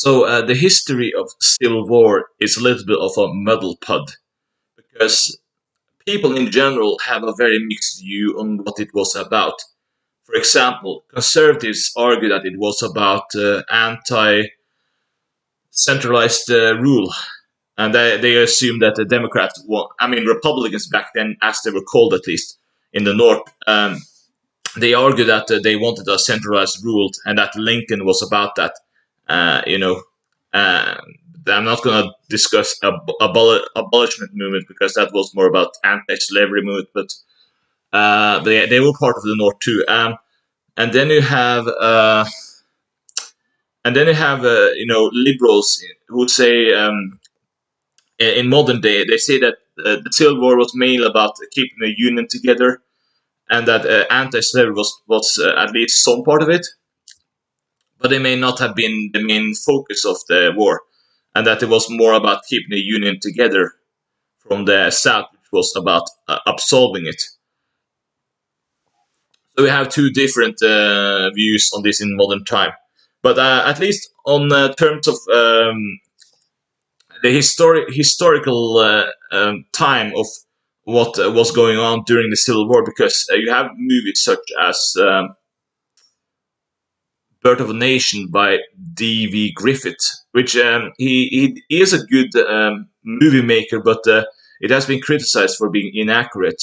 The history of Civil War is a little bit of a muddle pod because people in general have a very mixed view on what it was about. For example, conservatives argue that it was about anti-centralized rule, and they assume that the Democrats, Republicans back then, as they were called at least in the North, they argue that they wanted a centralized rule and that Lincoln was about that. Uh, you know, uh, I'm not going to discuss abolishment movement because that was more about anti-slavery movement, but they were part of the North too. And then you have liberals who say in modern day they say that the Civil War was mainly about keeping the Union together, and that anti-slavery was at least some part of it, but it may not have been the main focus of the war, and that it was more about keeping the Union together from the South, which was about absolving it. So we have two different views on this in modern time. But at least on terms of the historical time of what was going on during the Civil War, because you have movies such as Birth of a Nation by D.V. Griffith, which he is a good movie maker, but it has been criticized for being inaccurate.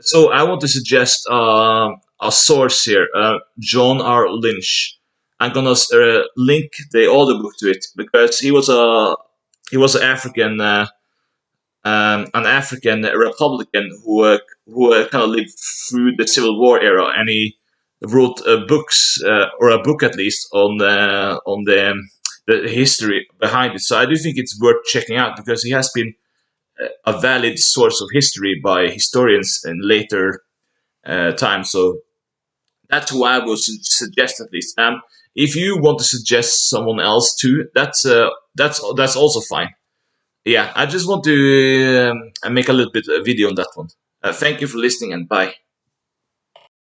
So I want to suggest a source here, John R. Lynch. I'm gonna link the audiobook to it because he was an African Republican who kind of lived through the Civil War era, and he wrote books or a book at least on the history behind it. So I do think it's worth checking out because he has been a valid source of history by historians in later times. So that's who I would suggest at least. If you want to suggest someone else too, that's also fine. Yeah, I just want to make a little bit of a video on that one. Thank you for listening and bye.